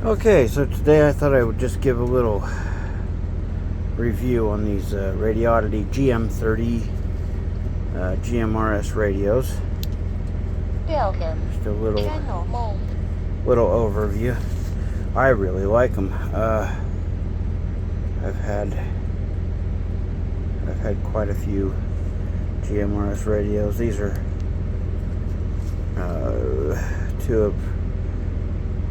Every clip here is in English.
Okay, so today I thought I would just give a little review on these Radiodity GM30 GMRS radios. Just a little overview. I really like them. I've had quite a few GMRS radios. These are two of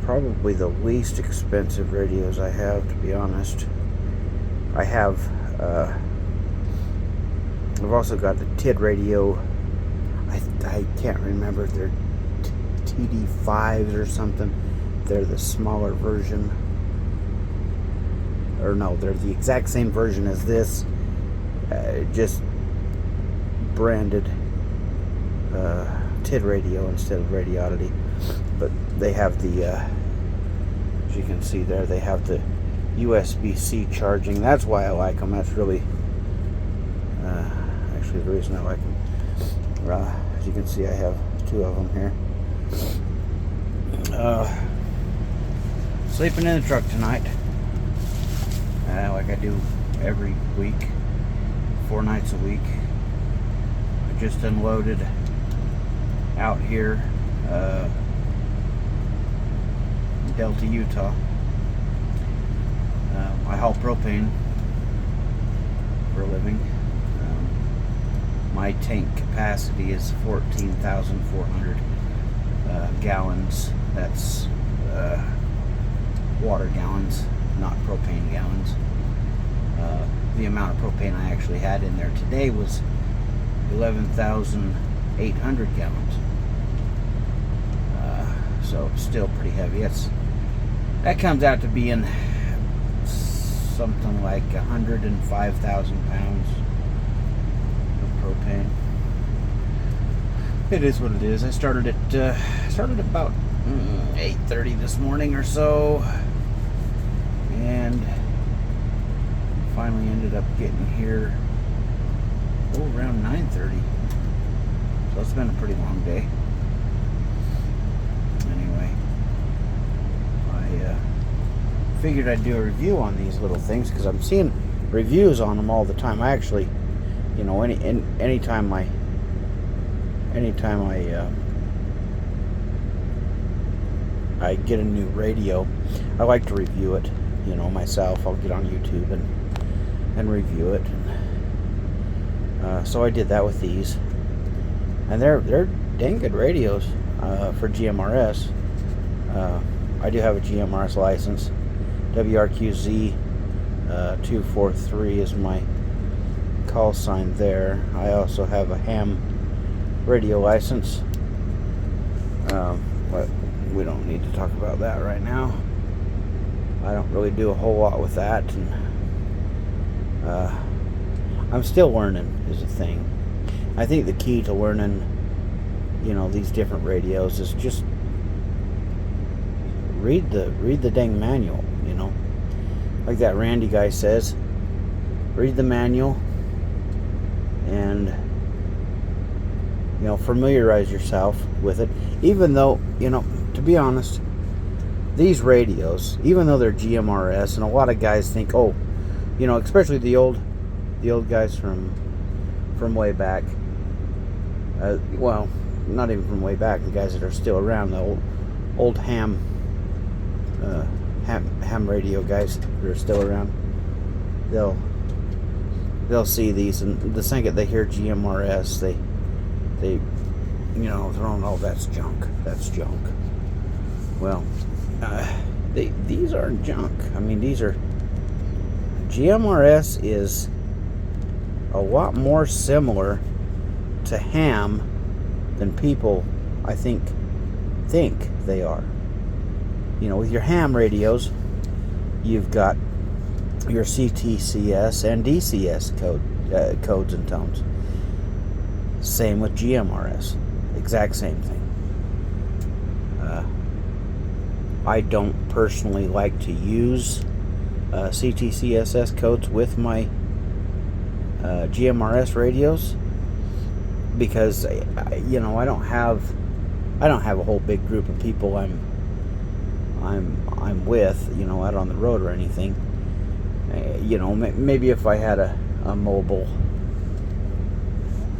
probably the least expensive radios I have, to be honest. I've also got the TID radio. I can't remember if they're TD5s or something. They're the smaller version. Or no, they're the exact same version as this, just branded TID radio instead of Radiodity. But they have the, as you can see there, they have the USB-C charging. That's why I like them. That's really, actually the reason I like them. As you can see, I have two of them here. Sleeping in the truck tonight, like I do every week, 4 nights a week. I just unloaded out here, in Delta, Utah. I haul propane for a living. My tank capacity is 14,400 gallons. That's water gallons, not propane gallons. The amount of propane I actually had in there today was 11,800 gallons. So still pretty heavy. That comes out to being something like 105,000 pounds of propane. It is what it is. I started about 8:30 this morning or so, and finally ended up getting here around 9:30. So it's been a pretty long day. Anyway, I figured I'd do a review on these little things because I'm seeing reviews on them all the time. I actually, anytime I get a new radio, I like to review it, myself. I'll get on YouTube and review it. So I did that with these, and they're dang good radios for GMRS. I do have a GMRS license. WRQZ 243 is my call sign there. I also have a ham radio license, but we don't need to talk about that right now. I don't really do a whole lot with that, and I'm still learning is the thing. I think the key to learning, these different radios is just read the dang manual. Like that Randy guy says, read the manual and familiarize yourself with it. Even though, to be honest, these radios, even though they're GMRS, and a lot of guys think, especially the old guys from way back, well, not even from way back, the guys that are still around, the old ham radio guys that are still around, they'll see these, and the second they hear GMRS, they throwing, oh, that's junk. Well, these aren't junk. I mean, GMRS is a lot more similar to ham than people, I think they are. With your ham radios, you've got your CTCS and DCS codes and tones. Same with GMRS. Exact same thing. I don't personally like to use CTCSS codes with my GMRS radios because I don't have a whole big group of people I'm with, out on the road or anything. Maybe if I had a mobile,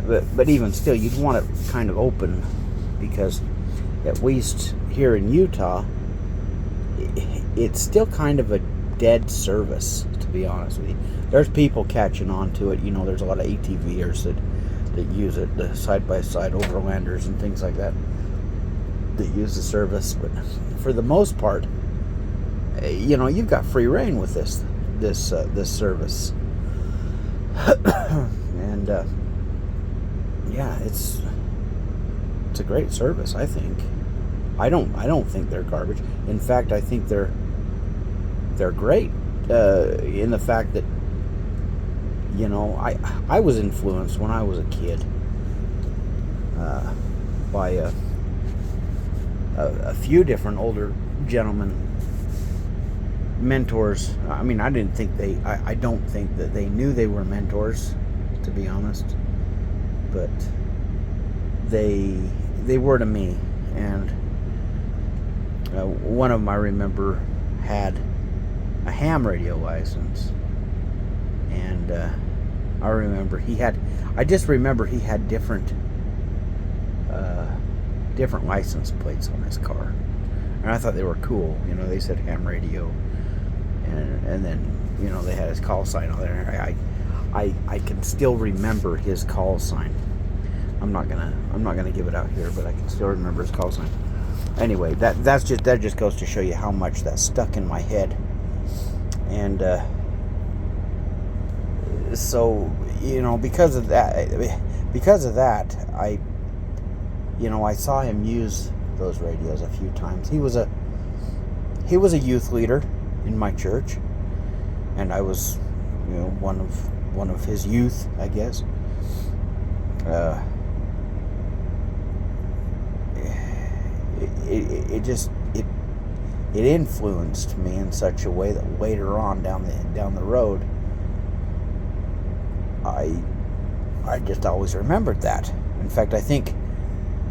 but even still, you'd want it kind of open, because at least here in Utah, it's still kind of a dead service, to be honest with you. There's people catching on to it. There's a lot of ATVers that use it, the side-by-side overlanders and things like that use the service. But for the most part, you've got free reign with this service. And yeah, it's a great service, I think. I don't think they're garbage. In fact, I think they're great, in the fact that I was influenced when I was a kid by a few different older gentlemen mentors. I mean, I don't think that they knew they were mentors, to be honest, but they were to me. And one of them, I remember, had a ham radio license, and I just remember he had different license plates on his car, and I thought they were cool. They said ham radio, and then they had his call sign on there. I can still remember his call sign. I'm not gonna give it out here, but I can still remember his call sign. Anyway, that just goes to show you how much that stuck in my head. And so because of that, I saw him use those radios a few times. He was a youth leader in my church, and I was one of his youth, I guess. It influenced me in such a way that later on down the road, I just always remembered that. In fact, I think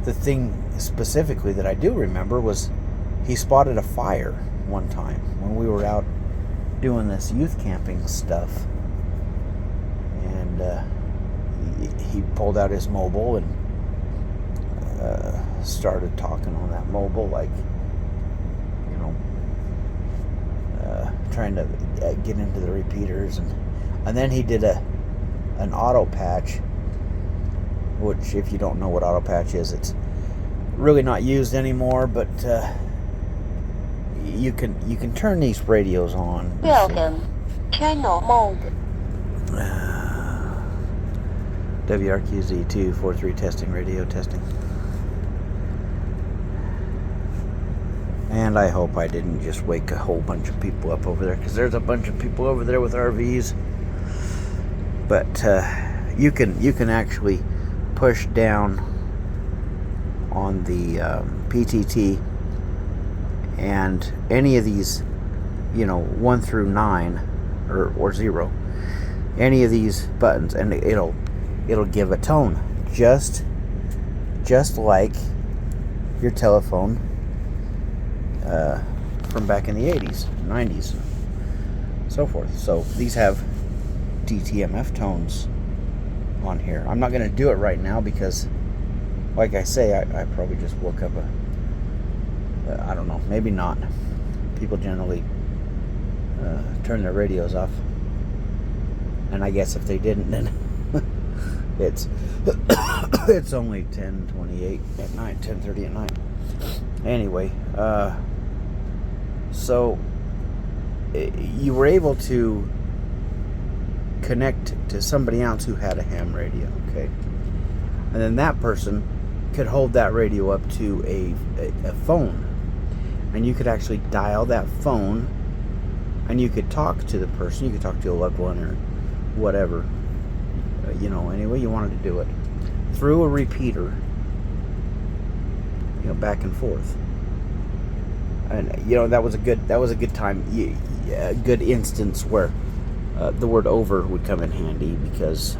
the thing specifically that I do remember was he spotted a fire one time when we were out doing this youth camping stuff, and he pulled out his mobile and started talking on that mobile, like, trying to get into the repeaters, and then he did an auto patch, which, if you don't know what auto patch is, it's really not used anymore, but you can turn these radios on. Welcome, channel mode. WRQZ 243 testing, radio testing. And I hope I didn't just wake a whole bunch of people up over there, because there's a bunch of people over there with RVs. But you can actually push down on the PTT, and any of these, 1 through 9 or 0, any of these buttons, and it'll give a tone, just like your telephone from back in the 80s, 90s, so forth. So these have DTMF tones on here. I'm not going to do it right now because, like I say, I probably just woke up I don't know, maybe not. People generally turn their radios off, and I guess if they didn't, then it's only 10:28 at night, 10:30 at night. Anyway, so you were able to connect to somebody else who had a ham radio, okay? And then that person could hold that radio up to a phone, and you could actually dial that phone, and you could talk to the person. You could talk to a loved one or whatever, any way you wanted to do it, through a repeater, back and forth. And that was a good time, a good instance where the word over would come in handy, because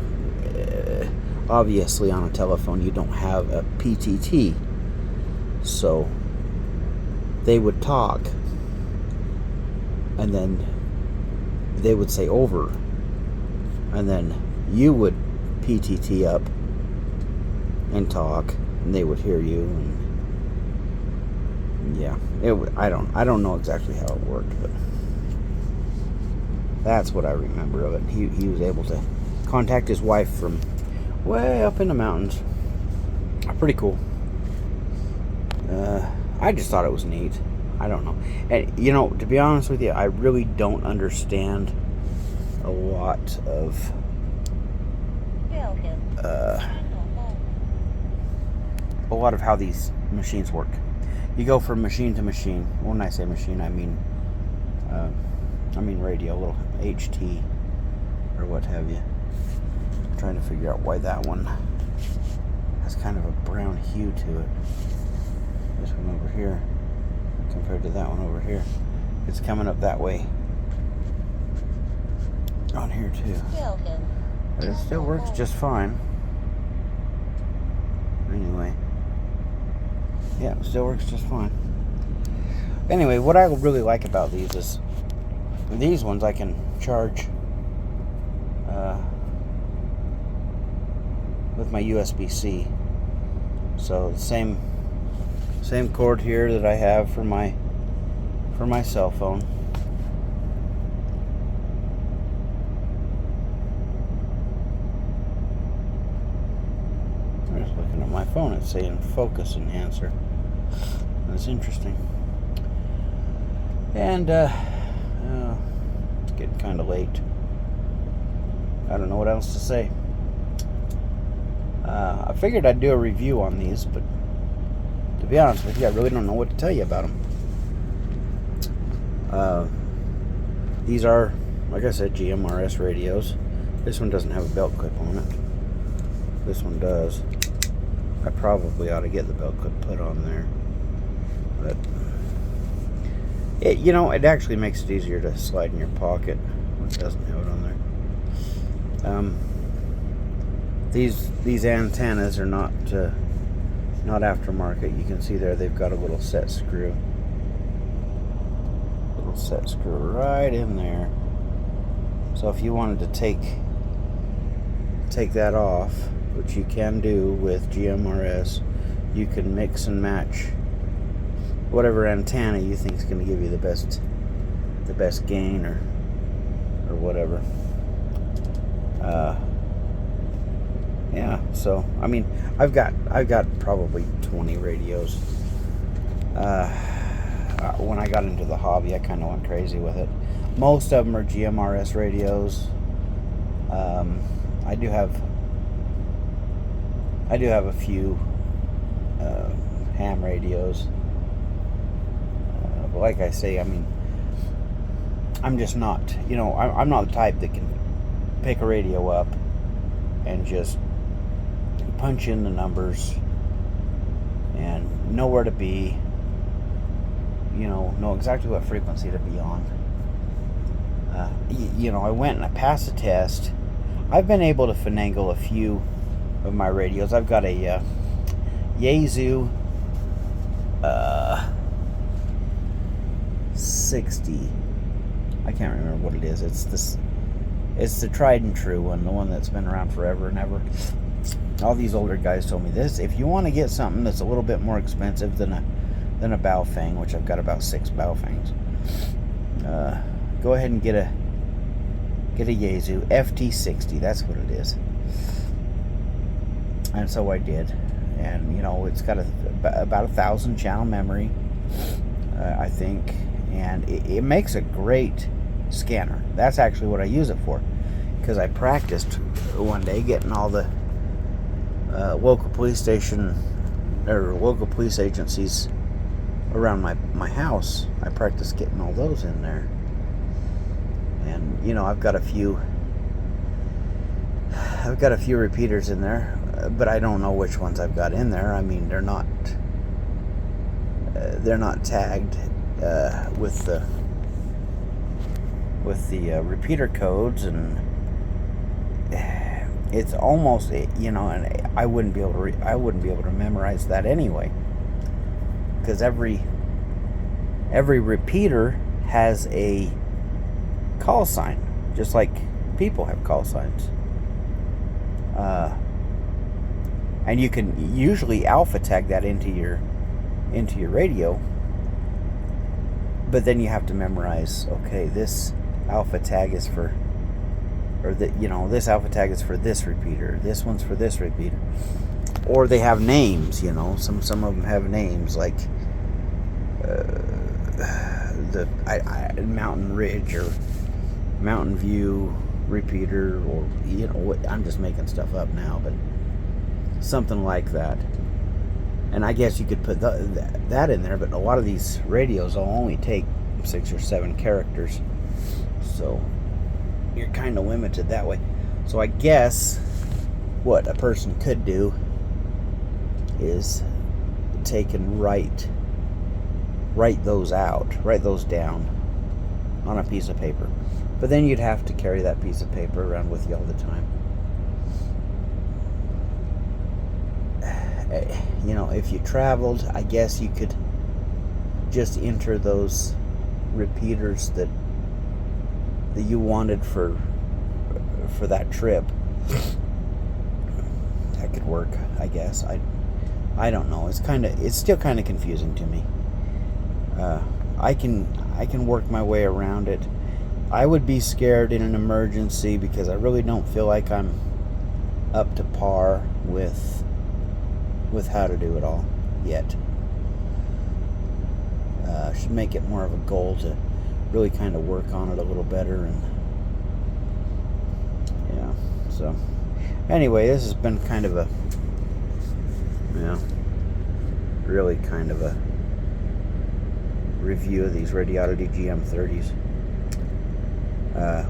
obviously on a telephone you don't have a PTT, so they would talk and then they would say over, and then you would PTT up and talk, and they would hear you, and yeah, I don't know exactly how it worked, but that's what I remember of it. He was able to contact his wife from way up in the mountains. Pretty cool. I just thought it was neat. I don't know. And, you know, to be honest with you, I really don't understand a lot of how these machines work. You go from machine to machine. When I say machine, I mean radio, little HT or what have you. I'm trying to figure out why that one has kind of a brown hue to it. This one over here compared to that one over here. It's coming up that way on here too. But it still works just fine. Anyway. Yeah, it still works just fine. Anyway, what I really like about these is these ones I can charge with my USB-C. So the same cord here that I have for my cell phone. I'm just looking at my phone. It's saying focus enhancer. That's interesting. And it's getting kind of late. I don't know what else to say. I figured I'd do a review on these, but to be honest with you, I really don't know what to tell you about them. These are, like I said, GMRS radios. This one doesn't have a belt clip on it. This one does. I probably ought to get the belt clip put on there. But it actually makes it easier to slide in your pocket when it doesn't have it on there. These antennas are not aftermarket. You can see there they've got a little set screw. Right in there. So if you wanted to take that off, which you can do with GMRS, you can mix and match whatever antenna you think is going to give you the best gain or whatever. Yeah, so I mean, I've got probably 20 radios. When I got into the hobby, I kind of went crazy with it. Most of them are GMRS radios. I do have a few ham radios. But like I say, I mean, I'm just not, I'm not the type that can pick a radio up and just punch in the numbers and know where to be, know exactly what frequency to be on. I went and I passed the test. I've been able to finagle a few of my radios. I've got a Yaesu 60. I can't remember what it is. It's the tried and true one, the one that's been around forever and ever. All these older guys told me this. If you want to get something that's a little bit more expensive than a Baofeng, which I've got about 6 Baofengs, go ahead and get a Yaesu FT60. That's what it is. And so I did. And it's got about 1,000 channel memory, I think, and it makes a great scanner. That's actually what I use it for, because I practiced one day getting all the local police station or local police agencies around my house. I practiced getting all those in there, and I've got a few repeaters in there, but I don't know which ones I've got in there. I mean, they're not tagged with the repeater codes, and it's almost and I wouldn't be able to memorize that anyway, because every repeater has a call sign, just like people have call signs. And you can usually alpha tag that into your radio, but then you have to memorize, okay, this alpha tag is for, or that, this alpha tag is for this repeater, this one's for this repeater. Or they have names, some of them have names like the Mountain Ridge or Mountain View repeater, or I'm just making stuff up now, but something like that. And I guess you could put that in there, but a lot of these radios will only take 6 or 7 characters, so you're kind of limited that way. So I guess what a person could do is take and write those down on a piece of paper. But then you'd have to carry that piece of paper around with you all the time. If you traveled, I guess you could just enter those repeaters that you wanted for that trip. That could work, I guess. I don't know. It's still kind of confusing to me. I can work my way around it. I would be scared in an emergency because I really don't feel like I'm up to par with how to do it all yet. Should make it more of a goal to really kind of work on it a little better. And yeah, so anyway, this has been kind of a really kind of a review of these Radiodity GM 30s,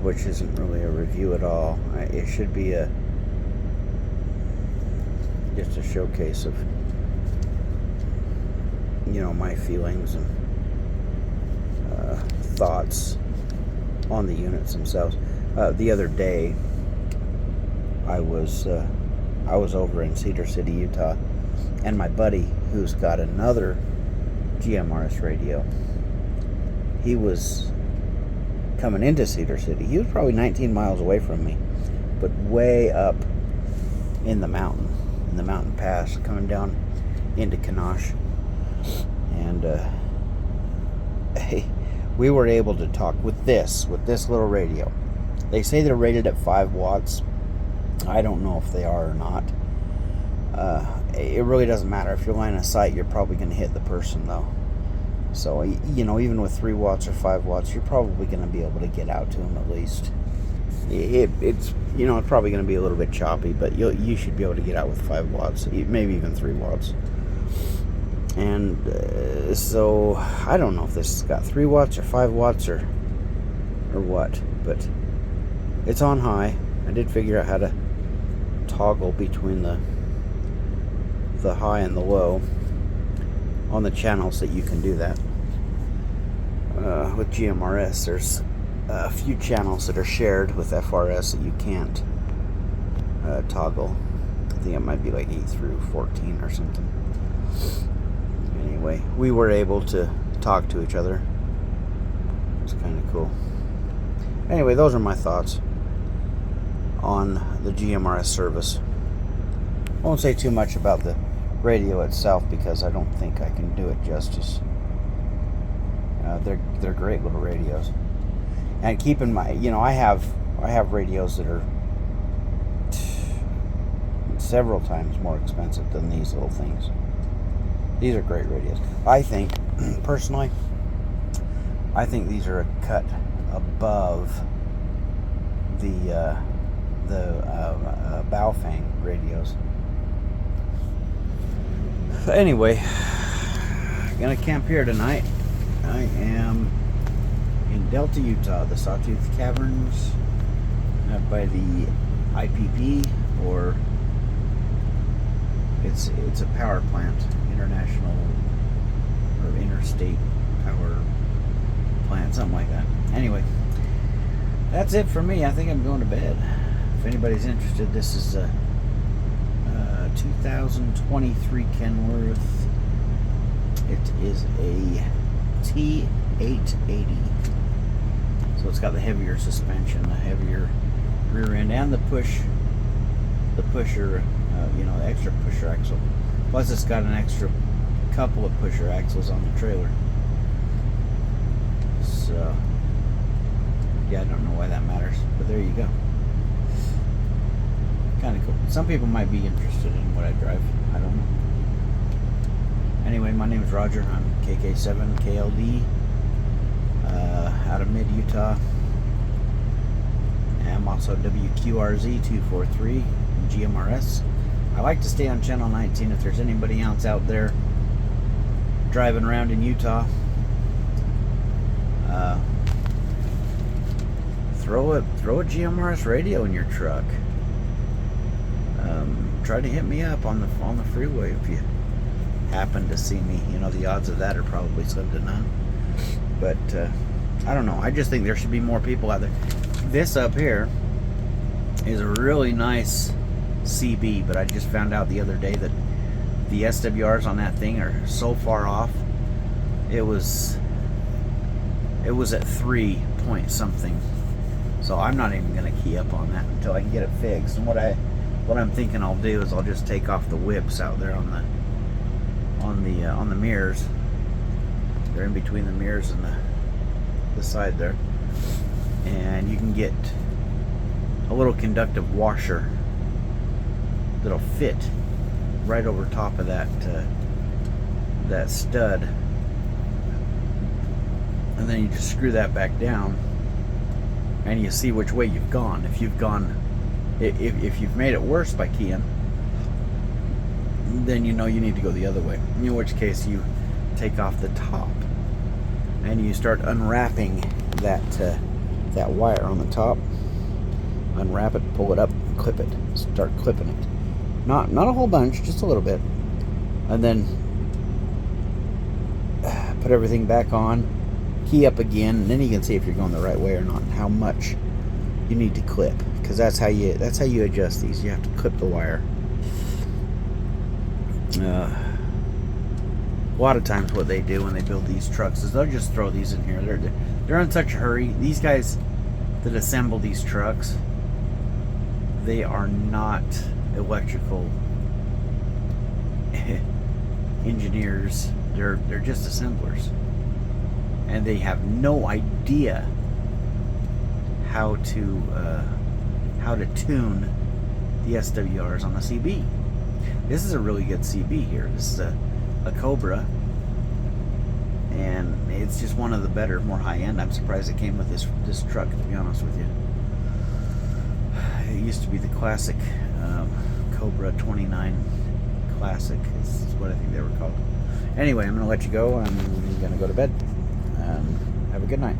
which isn't really a review at all. It should be just a showcase of my feelings and thoughts on the units themselves. The other day I was over in Cedar City, Utah, and my buddy, who's got another GMRS radio, he was coming into Cedar City. He was probably 19 miles away from me, but way up in the mountain pass, coming down into Kanosh. And we were able to talk with this little radio. They say they're rated at 5 watts. I don't know if they are or not. It really doesn't matter. If you're line of sight, you're probably going to hit the person, though. So, even with 3 watts or 5 watts, you're probably going to be able to get out to them at least. It's probably going to be a little bit choppy, but you should be able to get out with 5 watts, maybe even 3 watts. And so I don't know if this has got 3 watts or 5 watts or what, but it's on high. I did figure out how to toggle between the high and the low on the channels that you can do that. With GMRS, there's a few channels that are shared with FRS that you can't toggle. I think it might be like 8 through 14 or something. Anyway, we were able to talk to each other. It's kind of cool. Anyway, those are my thoughts on the GMRS service. I won't say too much about the radio itself because I don't think I can do it justice. They're great little radios. And keep in mind, I have radios that are several times more expensive than these little things. These are great radios. I think, personally, these are a cut above the Baofeng radios. Anyway, gonna camp here tonight. I am in Delta, Utah, the Sawtooth Caverns, by the IPP, or it's a power plant, international or interstate power plant, something like that. Anyway, that's it for me. I think I'm going to bed. If anybody's interested, this is a 2023 Kenworth. It is a T880. So it's got the heavier suspension, the heavier rear end, and the pusher, the extra pusher axle. Plus, it's got an extra couple of pusher axles on the trailer. So, yeah, I don't know why that matters, but there you go. Kind of cool. Some people might be interested in what I drive. I don't know. Anyway, my name is Roger. I'm KK7KLD out of mid-Utah. I'm also WQRZ243 GMRS. I like to stay on channel 19 if there's anybody else out there driving around in Utah. Throw a GMRS radio in your truck. Try to hit me up on the freeway if you happen to see me. You know, the odds of that are probably slim to none. But I don't know. I just think there should be more people out there. This up here is a really nice CB, but I just found out the other day that the SWRs on that thing are so far off. It was at 3 point something. So I'm not even going to key up on that until I can get it fixed. And what I'm thinking I'll do is I'll just take off the whips out there on the mirrors. They're in between the mirrors and the side there. And you can get a little conductive washer that'll fit right over top of that stud, and then you just screw that back down, and you see which way you've gone. If you've made it worse by keying, then you know you need to go the other way. In which case you take off the top and you start unwrapping that wire on the top. Unwrap it, pull it up, clip it, start clipping it. Not a whole bunch, just a little bit, and then put everything back on, key up again, and then you can see if you're going the right way or not, and how much you need to clip, because that's how you adjust these. You have to clip the wire. A lot of times what they do when they build these trucks is they'll just throw these in here. They're in such a hurry. These guys that assemble these trucks, they are not electrical engineers. They're just assemblers, and they have no idea how to tune the SWRs on the CB. This is a really good CB here. This is a Cobra, and it's just one of the better, more high-end. I'm surprised it came with this truck, to be honest with you. It used to be the classic Cobra 29 Classic is what I think they were called. Anyway, I'm going to let you go. I'm going to go to bed. Have a good night.